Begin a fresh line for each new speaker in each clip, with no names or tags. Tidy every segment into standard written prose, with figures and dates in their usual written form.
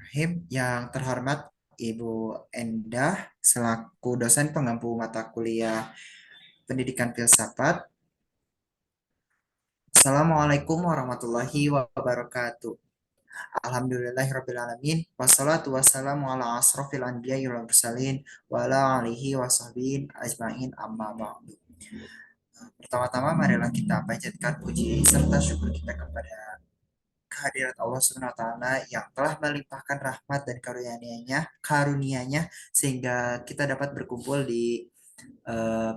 Bismillahirrahmanirrahim. Yang terhormat Ibu Endah selaku dosen pengampu mata kuliah Pendidikan Filsafat. Assalamualaikum warahmatullahi wabarakatuh. Alhamdulillahirrabbilalamin. Wassalatu wassalamu ala asrofil anbiya wal mursalin wa ala alihi wa sahbihi ajmain amma ba'du. Pertama-tama marilah kita panjatkan puji serta syukur kita kepada kehadirat Allah Subhanahu wa taala yang telah melimpahkan rahmat dan karunia-Nya sehingga kita dapat berkumpul di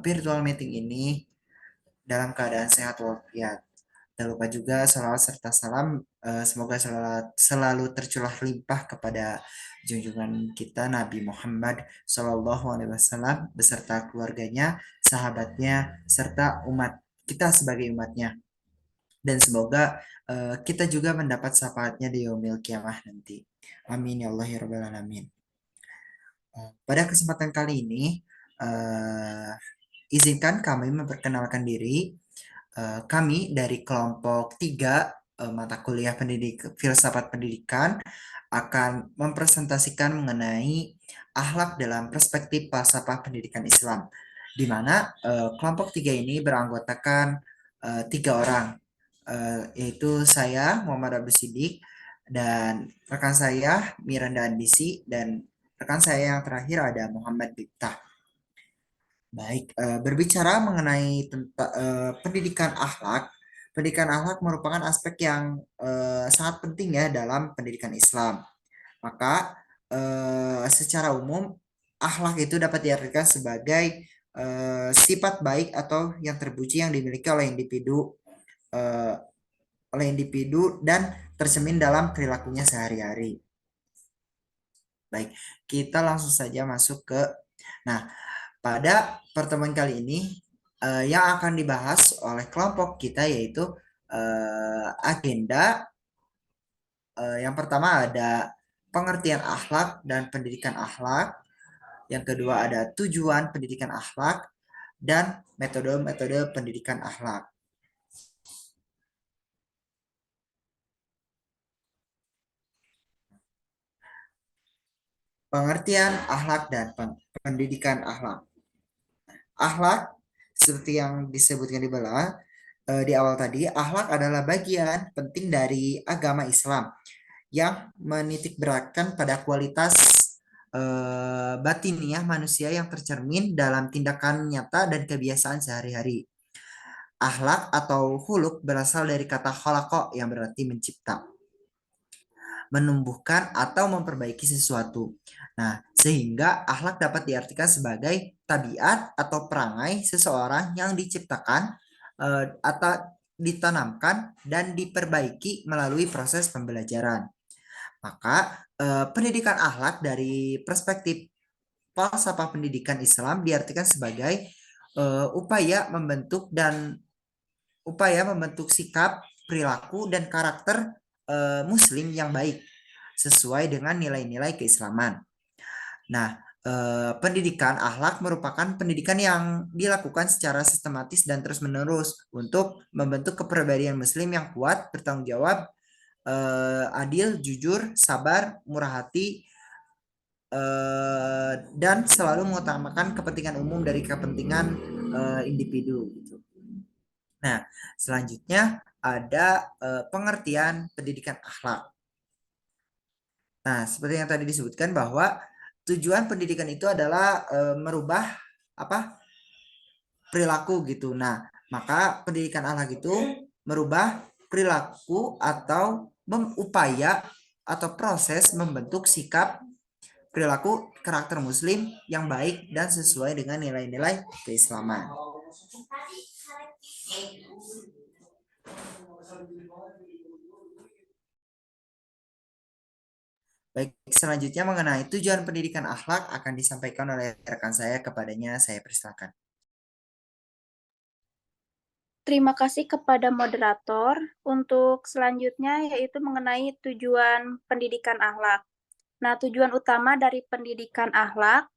virtual meeting ini dalam keadaan sehat walafiat. Dan lupa juga salawat serta salam semoga selalu tercurah limpah kepada junjungan kita Nabi Muhammad Shallallahu Alaihi Wasallam beserta keluarganya, sahabatnya, serta umat kita sebagai umatnya. Dan semoga kita juga mendapat syafaatnya di yaumil kiamah nanti. Amin ya Allah ya Rabbal Alamin. Pada kesempatan kali ini, eh, izinkan kami memperkenalkan diri. Kami dari kelompok 3 mata kuliah filsafat pendidikan akan mempresentasikan mengenai akhlak dalam perspektif falsafah pendidikan Islam, di mana kelompok 3 ini beranggotakan 3 orang, yaitu saya Muhammad Abdul Sidik dan rekan saya Miranda Andisi dan rekan saya yang terakhir ada Muhammad Biftah. Baik, berbicara mengenai tentang pendidikan akhlak. Pendidikan akhlak merupakan aspek yang sangat penting ya dalam pendidikan Islam. Maka secara umum akhlak itu dapat diartikan sebagai sifat baik atau yang terpuji yang dimiliki eh, oleh individu dan tercermin dalam perilakunya sehari-hari. Baik, kita langsung saja masuk ke. Nah, pada pertemuan kali ini yang akan dibahas oleh kelompok kita yaitu agenda yang pertama ada pengertian akhlak dan pendidikan akhlak, yang kedua ada tujuan pendidikan akhlak dan metode-metode pendidikan akhlak. Pengertian akhlak dan pendidikan akhlak. Akhlak seperti yang disebutkan di awal tadi, akhlak adalah bagian penting dari agama Islam yang menitik beratkan pada kualitas batiniah manusia yang tercermin dalam tindakan nyata dan kebiasaan sehari-hari. Akhlak atau huluk berasal dari kata kholako yang berarti mencipta, menumbuhkan atau memperbaiki sesuatu. Nah, sehingga akhlak dapat diartikan sebagai tabiat atau perangai seseorang yang diciptakan atau ditanamkan dan diperbaiki melalui proses pembelajaran. Maka pendidikan akhlak dari perspektif falsafah pendidikan Islam diartikan sebagai upaya membentuk sikap, perilaku dan karakter muslim yang baik sesuai dengan nilai-nilai keislaman. Nah, pendidikan akhlak merupakan pendidikan yang dilakukan secara sistematis dan terus-menerus untuk membentuk kepribadian muslim yang kuat, bertanggung jawab, adil, jujur, sabar, murah hati, dan selalu mengutamakan kepentingan umum dari kepentingan individu. Gitu. Nah, selanjutnya ada pengertian pendidikan akhlak. Nah, seperti yang tadi disebutkan bahwa tujuan pendidikan itu adalah merubah apa perilaku gitu. Nah, maka pendidikan akhlak itu merubah perilaku atau upaya atau proses membentuk sikap, perilaku, karakter muslim yang baik dan sesuai dengan nilai-nilai keislaman. Baik, selanjutnya mengenai tujuan pendidikan akhlak akan disampaikan oleh rekan saya, kepadanya saya persilakan.
Terima kasih kepada moderator. Untuk selanjutnya yaitu mengenai tujuan pendidikan akhlak. Nah, tujuan utama dari pendidikan akhlak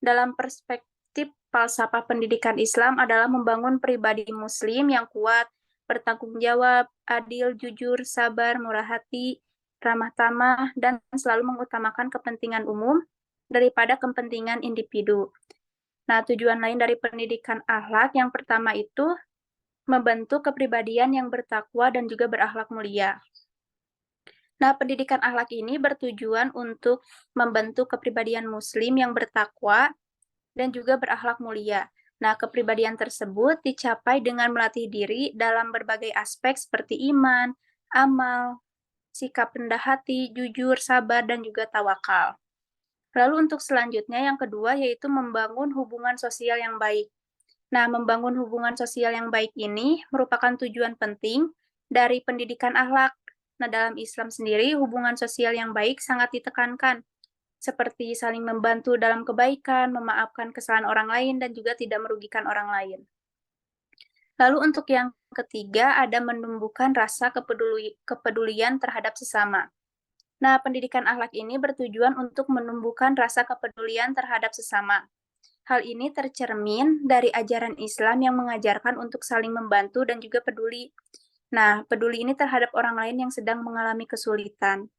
dalam perspektif falsafah pendidikan Islam adalah membangun pribadi muslim yang kuat, bertanggung jawab, adil, jujur, sabar, murah hati, ramah tamah, dan selalu mengutamakan kepentingan umum daripada kepentingan individu. Nah, tujuan lain dari pendidikan akhlak yang pertama itu membentuk kepribadian yang bertakwa dan juga berakhlak mulia. Nah, pendidikan akhlak ini bertujuan untuk membentuk kepribadian muslim yang bertakwa dan juga berakhlak mulia. Nah, kepribadian tersebut dicapai dengan melatih diri dalam berbagai aspek seperti iman, amal, sikap rendah hati, jujur, sabar, dan juga tawakal. Lalu untuk selanjutnya yang kedua yaitu membangun hubungan sosial yang baik. Nah, membangun hubungan sosial yang baik ini merupakan tujuan penting dari pendidikan akhlak. Nah, dalam Islam sendiri, hubungan sosial yang baik sangat ditekankan, seperti saling membantu dalam kebaikan, memaafkan kesalahan orang lain, dan juga tidak merugikan orang lain. Lalu untuk yang ketiga, ada menumbuhkan rasa kepedulian terhadap sesama. Nah, pendidikan akhlak ini bertujuan untuk menumbuhkan rasa kepedulian terhadap sesama. Hal ini tercermin dari ajaran Islam yang mengajarkan untuk saling membantu dan juga peduli. Nah, peduli ini terhadap orang lain yang sedang mengalami kesulitan.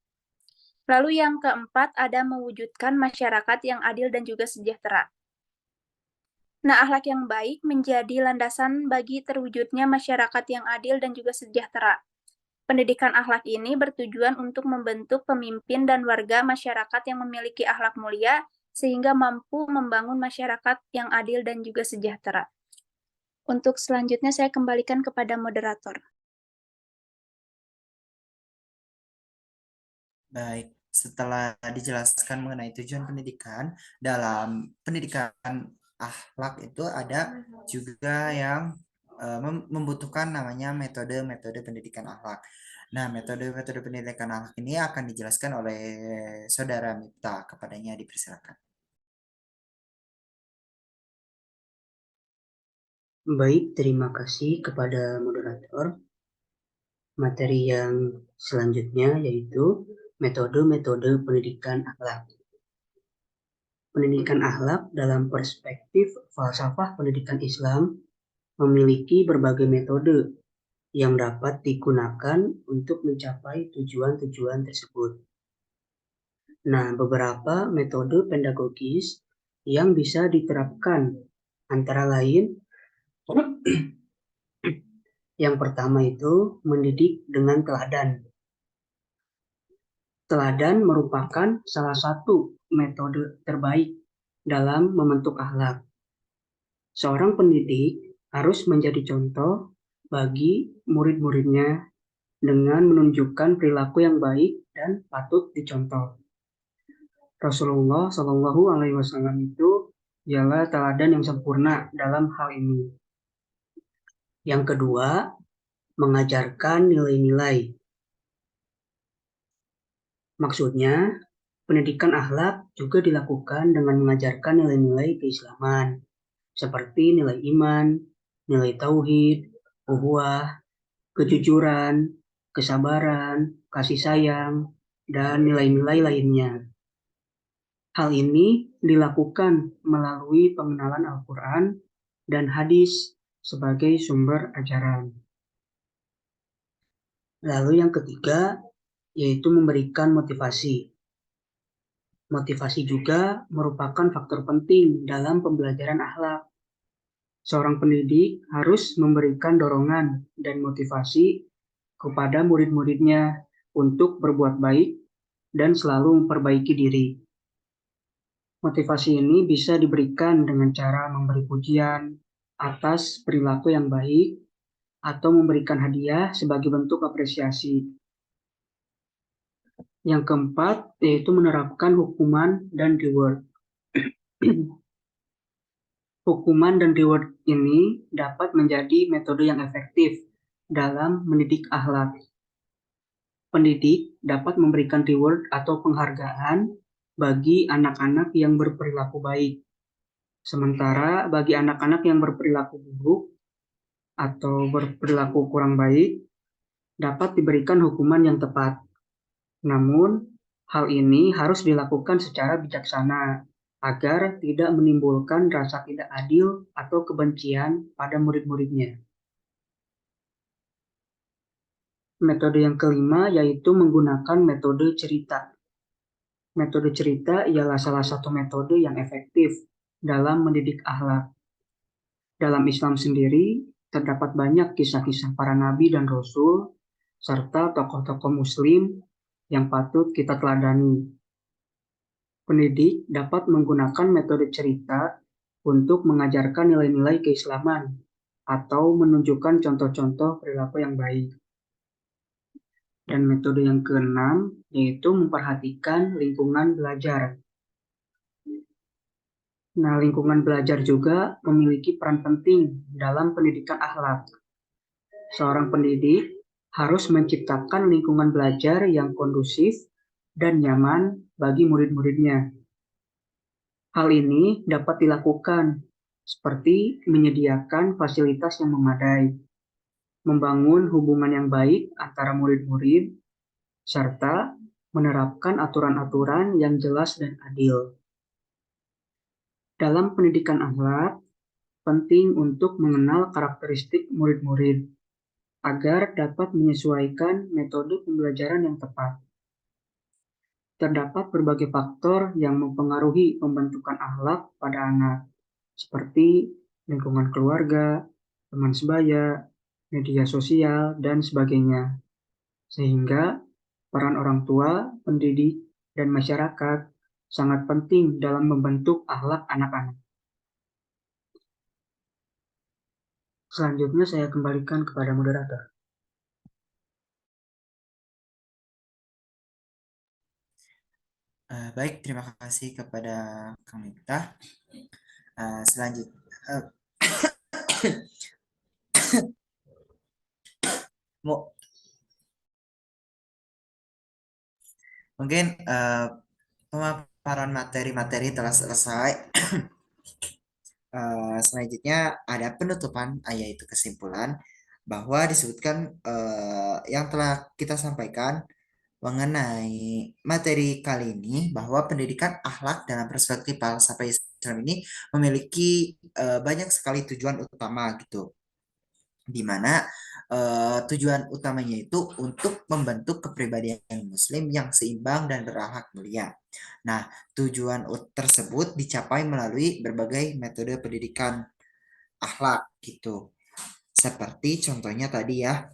Lalu yang keempat, ada mewujudkan masyarakat yang adil dan juga sejahtera. Nah, akhlak yang baik menjadi landasan bagi terwujudnya masyarakat yang adil dan juga sejahtera. Pendidikan akhlak ini bertujuan untuk membentuk pemimpin dan warga masyarakat yang memiliki akhlak mulia sehingga mampu membangun masyarakat yang adil dan juga sejahtera. Untuk selanjutnya saya kembalikan kepada moderator.
Baik, setelah dijelaskan mengenai tujuan pendidikan, dalam pendidikan akhlak itu ada juga yang membutuhkan namanya metode-metode pendidikan akhlak. Nah, metode-metode pendidikan akhlak ini akan dijelaskan oleh Saudara Mipta. Kepadanya dipersilakan.
Baik, terima kasih kepada moderator. Materi yang selanjutnya yaitu metode-metode pendidikan akhlak. Pendidikan akhlak dalam perspektif falsafah pendidikan Islam memiliki berbagai metode yang dapat digunakan untuk mencapai tujuan-tujuan tersebut. Nah, beberapa metode pedagogis yang bisa diterapkan antara lain yang pertama itu mendidik dengan teladan. Teladan merupakan salah satu metode terbaik dalam membentuk akhlak. Seorang pendidik harus menjadi contoh bagi murid-muridnya dengan menunjukkan perilaku yang baik dan patut dicontoh. Rasulullah Shallallahu Alaihi Wasallam itu ialah teladan yang sempurna dalam hal ini. Yang kedua, mengajarkan nilai-nilai. Maksudnya, pendidikan akhlak juga dilakukan dengan mengajarkan nilai-nilai keislaman, seperti nilai iman, nilai tauhid, ukhuwah, kejujuran, kesabaran, kasih sayang, dan nilai-nilai lainnya. Hal ini dilakukan melalui pengenalan Al-Quran dan hadis sebagai sumber ajaran. Lalu yang ketiga, yaitu memberikan motivasi. Motivasi juga merupakan faktor penting dalam pembelajaran akhlak. Seorang pendidik harus memberikan dorongan dan motivasi kepada murid-muridnya untuk berbuat baik dan selalu memperbaiki diri. Motivasi ini bisa diberikan dengan cara memberi pujian atas perilaku yang baik atau memberikan hadiah sebagai bentuk apresiasi. Yang keempat, yaitu menerapkan hukuman dan reward. Hukuman dan reward ini dapat menjadi metode yang efektif dalam mendidik akhlak. Pendidik dapat memberikan reward atau penghargaan bagi anak-anak yang berperilaku baik. Sementara bagi anak-anak yang berperilaku buruk atau berperilaku kurang baik, dapat diberikan hukuman yang tepat. Namun, hal ini harus dilakukan secara bijaksana agar tidak menimbulkan rasa tidak adil atau kebencian pada murid-muridnya. Metode yang kelima yaitu menggunakan metode cerita. Metode cerita ialah salah satu metode yang efektif dalam mendidik akhlak. Dalam Islam sendiri, terdapat banyak kisah-kisah para nabi dan rasul, serta tokoh-tokoh muslim yang patut kita teladani. Pendidik dapat menggunakan metode cerita untuk mengajarkan nilai-nilai keislaman atau menunjukkan contoh-contoh perilaku yang baik. Dan metode yang keenam yaitu memperhatikan lingkungan belajar. Nah, lingkungan belajar juga memiliki peran penting dalam pendidikan akhlak. Seorang pendidik harus menciptakan lingkungan belajar yang kondusif dan nyaman bagi murid-muridnya. Hal ini dapat dilakukan seperti menyediakan fasilitas yang memadai, membangun hubungan yang baik antara murid-murid, serta menerapkan aturan-aturan yang jelas dan adil. Dalam pendidikan akhlak, penting untuk mengenal karakteristik murid-murid agar dapat menyesuaikan metode pembelajaran yang tepat. Terdapat berbagai faktor yang mempengaruhi pembentukan akhlak pada anak, seperti lingkungan keluarga, teman sebaya, media sosial, dan sebagainya. Sehingga peran orang tua, pendidik, dan masyarakat sangat penting dalam membentuk akhlak anak-anak. Selanjutnya saya kembalikan kepada moderator.
Baik, terima kasih kepada Kang Miftah. Selanjutnya, mungkin pemaparan materi-materi telah selesai. Selanjutnya ada penutupan, yaitu kesimpulan bahwa disebutkan yang telah kita sampaikan mengenai materi kali ini bahwa pendidikan akhlak dalam perspektif falsafah Islam ini memiliki banyak sekali tujuan utama gitu, di mana tujuan utamanya itu untuk membentuk kepribadian muslim yang seimbang dan berakhlak mulia. Nah, tujuan tersebut dicapai melalui berbagai metode pendidikan akhlak gitu. Seperti contohnya tadi ya,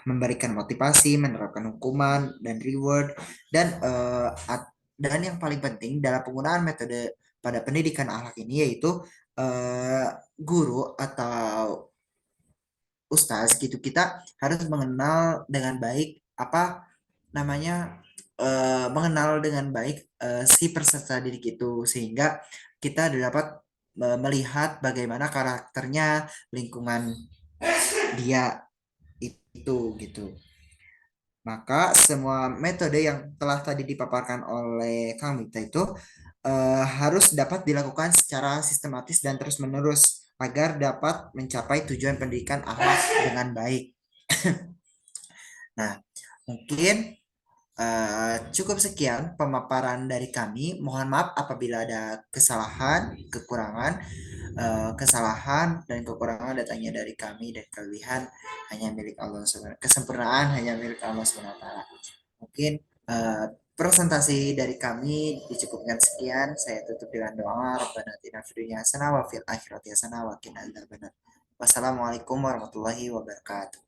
memberikan motivasi, menerapkan hukuman dan reward, dan yang paling penting dalam penggunaan metode pada pendidikan akhlak ini yaitu guru atau ustaz gitu, kita harus mengenal dengan baik apa namanya, mengenal dengan baik si peserta didik itu, sehingga kita dapat melihat bagaimana karakternya, lingkungan dia itu gitu. Maka semua metode yang telah tadi dipaparkan oleh Kang Mita itu harus dapat dilakukan secara sistematis dan terus-menerus agar dapat mencapai tujuan pendidikan akhlak dengan baik. Nah, mungkin cukup sekian pemaparan dari kami. Mohon maaf apabila ada kesalahan, kekurangan. Kesalahan dan kekurangan datangnya dari kami, dan kelebihan hanya milik Allah SWT. Kesempurnaan hanya milik Allah SWT. Mungkin presentasi dari kami dicukupkan sekian. Saya tutup dengan doa. Rabbana atina fid dunya hasanah wa fil akhirati hasanah wa qina adzabannar. Wassalamualaikum warahmatullahi wabarakatuh.